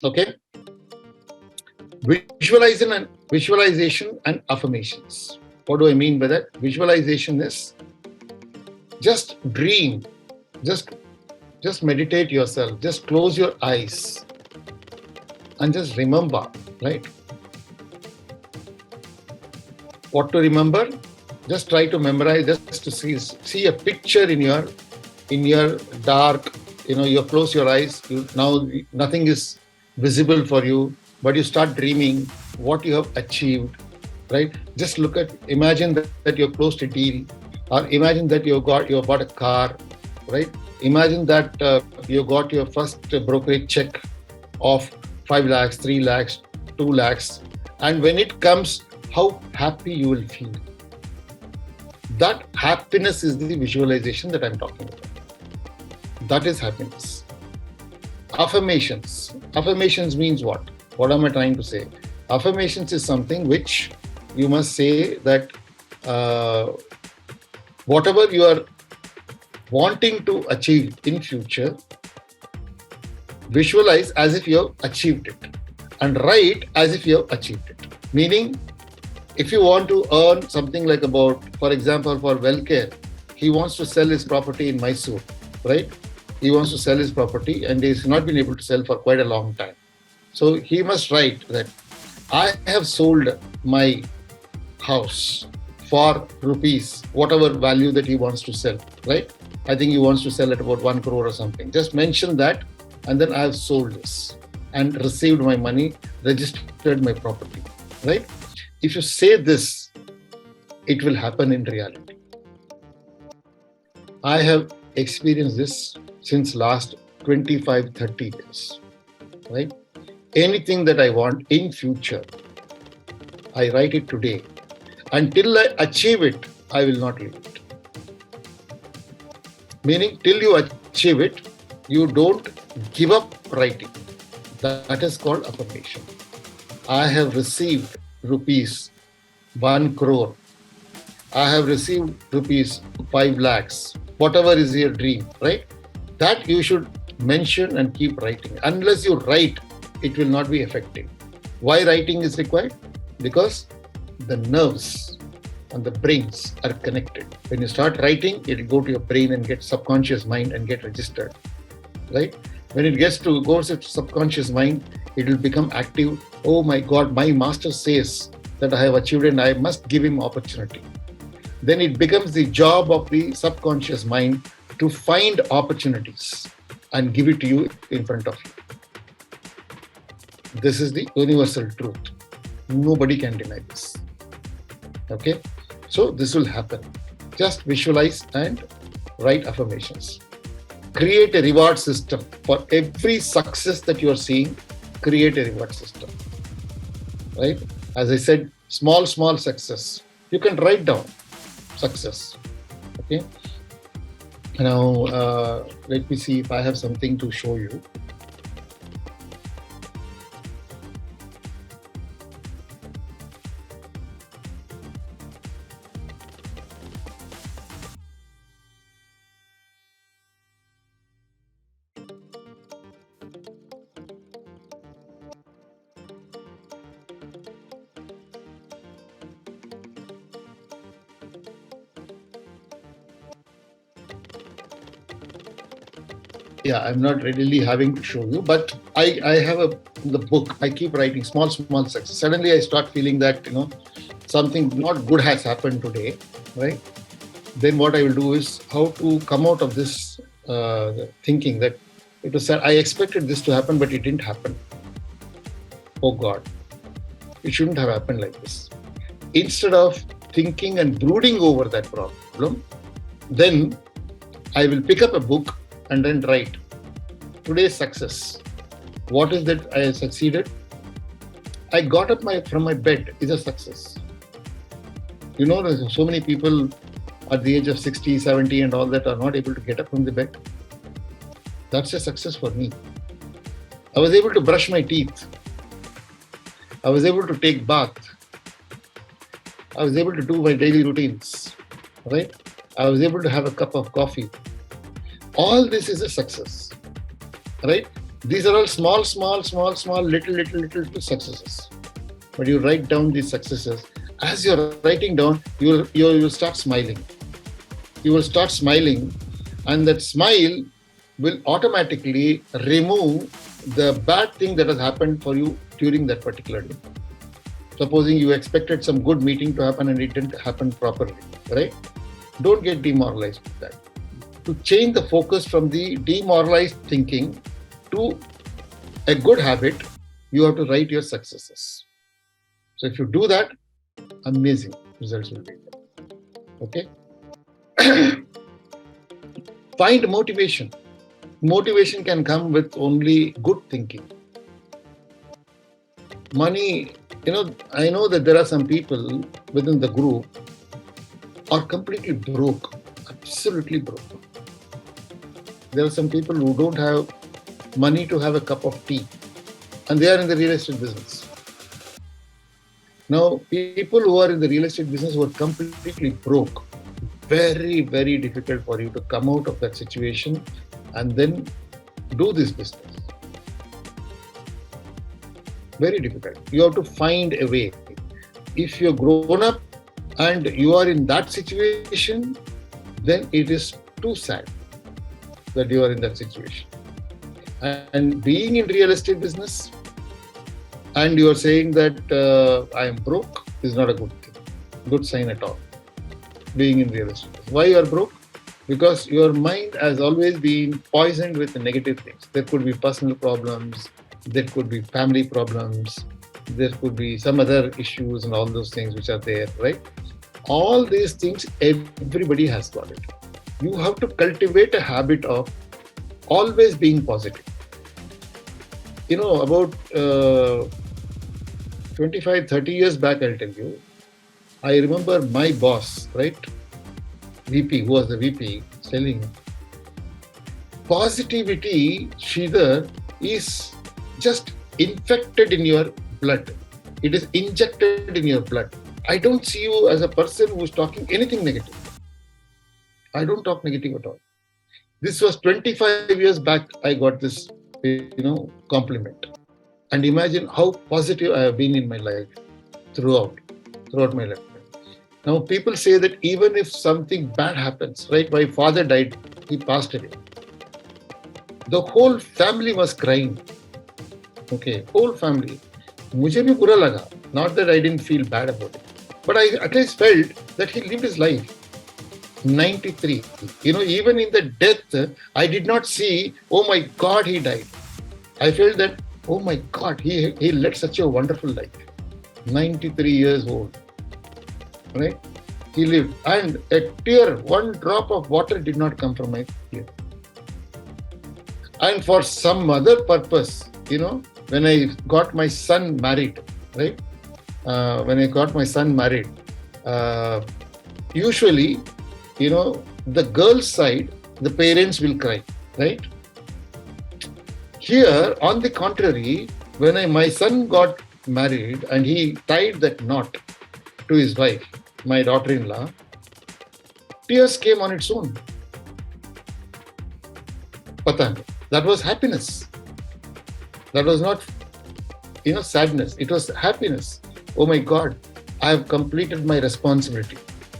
Okay. Visualization and affirmations. What do I mean by that? Visualization is just dream, just meditate yourself, just close your eyes and just remember, right? What to remember? Just try to memorize, just to see a picture in your dark, you close your eyes, now nothing is visible for you, but you start dreaming what you have achieved, right? Just imagine that you're close to a deal, or imagine that you bought a car, right? Imagine that you got your first brokerage check of 5 lakhs, 3 lakhs, 2 lakhs. And when it comes, how happy you will feel. That happiness is the visualization that I'm talking about. That is happiness. Affirmations. Affirmations means what? What am I trying to say? Affirmations is something which you must say that whatever you are wanting to achieve in future, visualize as if you have achieved it and write as if you have achieved it. Meaning, if you want to earn something like about, for example, for Wellcare, he wants to sell his property in Mysore, right? He wants to sell his property and he's not been able to sell for quite a long time. So he must write that I have sold my house for rupees, whatever value that he wants to sell, right? I think he wants to sell at about 1 crore or something. Just mention that, and then I have sold this and received my money, registered my property, right? If you say this, it will happen in reality. I have experienced this since last 25, 30 years, right? Anything that I want in future, I write it today. Until I achieve it, I will not leave it. Meaning, till you achieve it, you don't give up writing. That is called affirmation. I have received rupees 1 crore. I have received rupees 5 lakhs. Whatever is your dream, right? That you should mention and keep writing. Unless you write, it will not be effective. Why writing is required? Because the nerves and the brains are connected. When you start writing, it will go to your brain and get subconscious mind and get registered, right? When it goes to subconscious mind, it will become active. Oh my God, my master says that I have achieved and I must give him opportunity. Then it becomes the job of the subconscious mind to find opportunities and give it to you in front of you. This is the universal truth. Nobody can deny this. Okay? So this will happen. Just visualize and write affirmations. Create a reward system. For every success that you are seeing, create a reward system. Right? As I said, small success. You can write down success. Okay? Now, let me see if I have something to show you. Yeah, I'm not really having to show you, but I have the book. I keep writing small success. Suddenly I start feeling that, something not good has happened today, right? Then what I will do is how to come out of this thinking that it was said, I expected this to happen, but it didn't happen. Oh God, it shouldn't have happened like this. Instead of thinking and brooding over that problem, then I will pick up a book and then write today's success. What is that I succeeded? I got up from my bed is a success. There's so many people at the age of 60, 70 and all that are not able to get up from the bed. That's a success for me. I was able to brush my teeth. I was able to take bath. I was able to do my daily routines, right? I was able to have a cup of coffee. All this is a success, right? These are all small, little successes. But you write down these successes. As you're writing down, you'll start smiling. You will start smiling, and that smile will automatically remove the bad thing that has happened for you during that particular day. Supposing you expected some good meeting to happen and it didn't happen properly, right? Don't get demoralized with that. To change the focus from the demoralized thinking to a good habit, you have to write your successes. So if you do that, amazing results will be there. Okay? Find motivation. Motivation can come with only good thinking. Money, I know that there are some people within the group are completely broke, absolutely broke. There are some people who don't have money to have a cup of tea, and they are in the real estate business. Now, people who are in the real estate business who are completely broke, very, very difficult for you to come out of that situation and then do this business. Very difficult. You have to find a way. If you're grown up and you are in that situation, then it is too sad that you are in that situation. And being in real estate business and you are saying that I am broke is not a good sign at all. Being in real estate. Why you are broke? Because your mind has always been poisoned with negative things. There could be personal problems, there could be family problems, there could be some other issues and all those things which are there, right? All these things, everybody has got it. You have to cultivate a habit of always being positive. About 25, 30 years back, I'll tell you, I remember my boss, right? VP, who was the VP, telling positivity, Sridhar, is just infected in your blood. It is injected in your blood. I don't see you as a person who's talking anything negative. I don't talk negative at all. This was 25 years back, I got this, compliment. And imagine how positive I have been in my life throughout my life. Now, people say that even if something bad happens, right? My father died, he passed away. The whole family was crying. Okay, whole family. Mujhe bhi bura laga. Not that I didn't feel bad about it, but I at least felt that he lived his life. 93. Even in the death, I did not see, oh my God, he died. I felt that, oh my God, he led such a wonderful life. 93 years old. Right? He lived. And a tear, one drop of water did not come from my ear. And for some other purpose, when I got my son married, right? Usually, the girl's side, the parents will cry, right? Here, on the contrary, when my son got married and he tied that knot to his wife, my daughter-in-law, tears came on its own. That was happiness. That was not, sadness. It was happiness. Oh my God, I have completed my responsibility.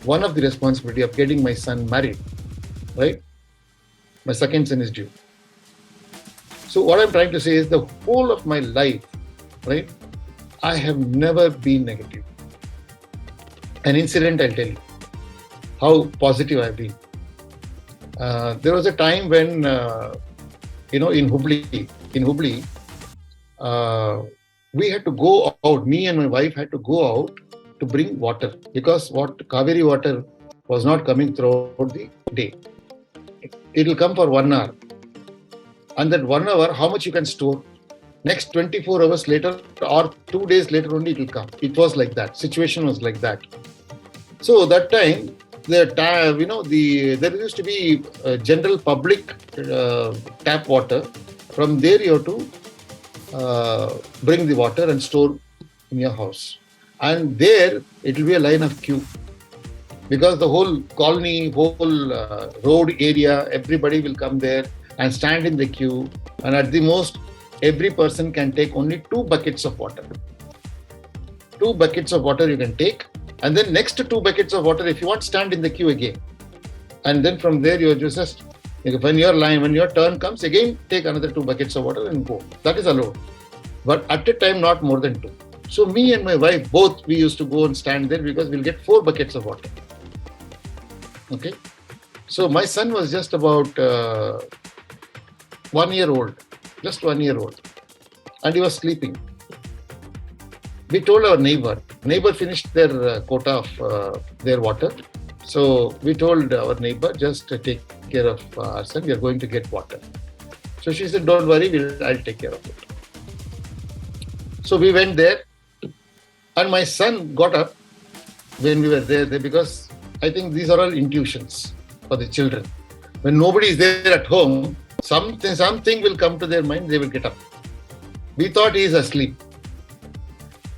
One of the responsibility of getting my son married, right? My second son is due. So what I'm trying to say is the whole of my life, right? I have never been negative. An incident, I'll tell you how positive I've been. There was a time when, in Hubli, we had to go out. Me and my wife had to go out to bring water because Kaveri water was not coming throughout the day. It will come for 1 hour. And that 1 hour, how much you can store? Next 24 hours later or 2 days later only it will come. It was like that. Situation was like that. So that time, there used to be general public tap water. From there you have to bring the water and store in your house. And there it will be a line of queue. because the whole colony, whole road area, everybody will come there and stand in the queue. And at the most, every person can take only 2 buckets of water. 2 buckets of water you can take. And then next to 2 buckets of water, if you want, stand in the queue again. And then from there, you just, when your turn comes, again take another 2 buckets of water and go. That is allowed. But at a time, not more than 2. So me and my wife, both, we used to go and stand there because we'll get 4 buckets of water. Okay. So my son was just about 1 year old, just 1 year old. And he was sleeping. We told our neighbor finished their quota of their water. So we told our neighbor, just take care of our son, we are going to get water. So she said, don't worry, I'll take care of it. So we went there, and my son got up when we were there because I think these are all intuitions for the children. When nobody is there at home, something will come to their mind, they will get up. We thought he is asleep.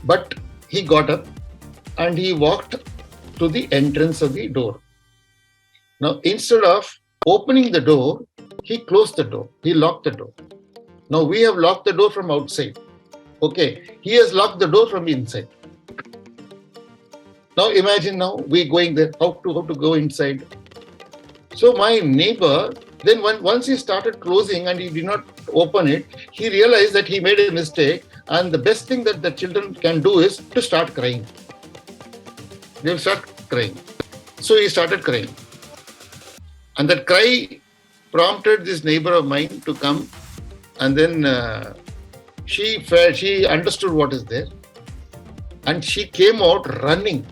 But he got up and he walked to the entrance of the door. Now, instead of opening the door, he closed the door. He locked the door. Now, we have locked the door from outside. Okay, he has locked the door from inside. Now, imagine now we going there, how to go inside. So my neighbor, then once he started closing and he did not open it, he realized that he made a mistake. And the best thing that the children can do is to start crying. They will start crying. So he started crying. And that cry prompted this neighbor of mine to come. And then she understood what is there. And she came out running.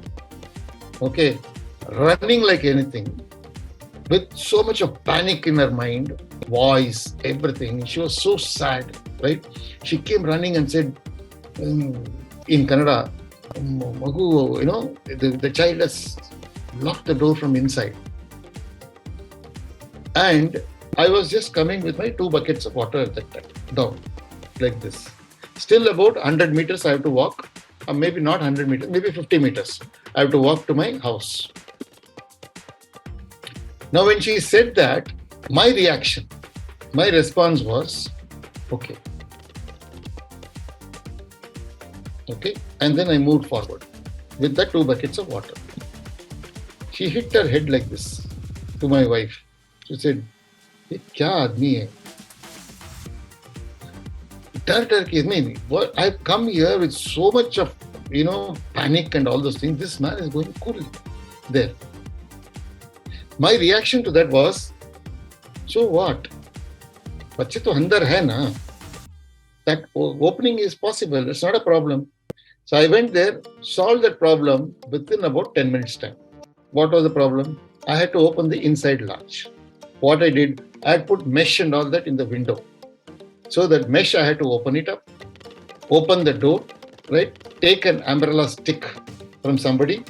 Okay, running like anything. With so much of panic in her mind, voice, everything. She was so sad, right? She came running and said, in Kannada, Magu, the child has locked the door from inside. And I was just coming with my 2 buckets of water at that time, down, like this. Still about 100 meters I have to walk, or maybe not 100 meters, maybe 50 meters. I have to walk to my house. Now, when she said that, my response was, okay. Okay. And then I moved forward with the 2 buckets of water. She hit her head like this to my wife. She said, "Ye kya aadmi hai? I've come here with so much of, panic and all those things. This man is going cool there." My reaction to that was, so what? Bachche to andar hai na. That opening is possible. It's not a problem. So I went there, solved that problem within about 10 minutes time. What was the problem? I had to open the inside latch. What I did, I had put mesh and all that in the window. So that mesh, I had to open it up, open the door, right? Take an umbrella stick from somebody,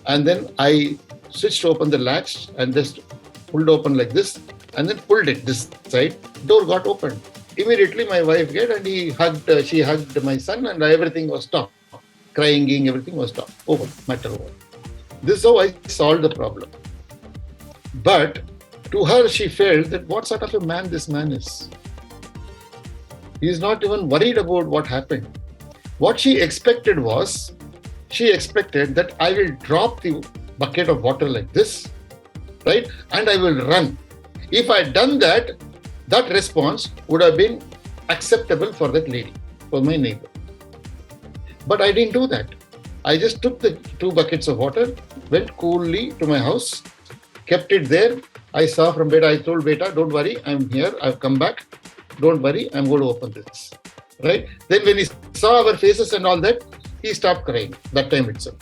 and then I switched to open the latch and just pulled open like this, and then pulled it this side. Door got opened. Immediately my wife get and she hugged my son, and everything was stopped. Crying, everything was stopped. Over, matter over. This is how I solved the problem. But to her, she felt that what sort of a man this man is. He is not even worried about what happened. What she expected was, that I will drop the bucket of water like this, right? And I will run. If I had done that, that response would have been acceptable for that lady, for my neighbor. But I didn't do that. I just took the 2 buckets of water, went coolly to my house, kept it there. I saw from bed, I told Beta, don't worry, I'm here, I've come back. Don't worry, I'm going to open this. Right? Then when he saw our faces and all that, he stopped crying that time itself.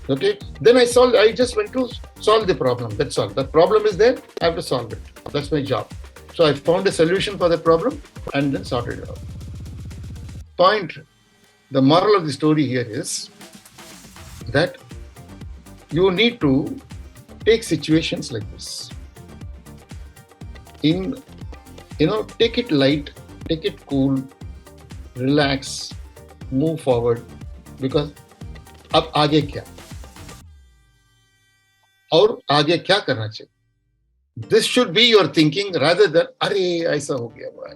Okay? Then I just went to solve the problem. That's all. The problem is there, I have to solve it. That's my job. So I found a solution for the problem and then sorted it out. The moral of the story here is that you need to take situations like this. Take it light, take it cool, relax, move forward, because ab aage kya? और आगे क्या करना चाहिए. This should be your thinking rather than अरे ऐसा हो गया.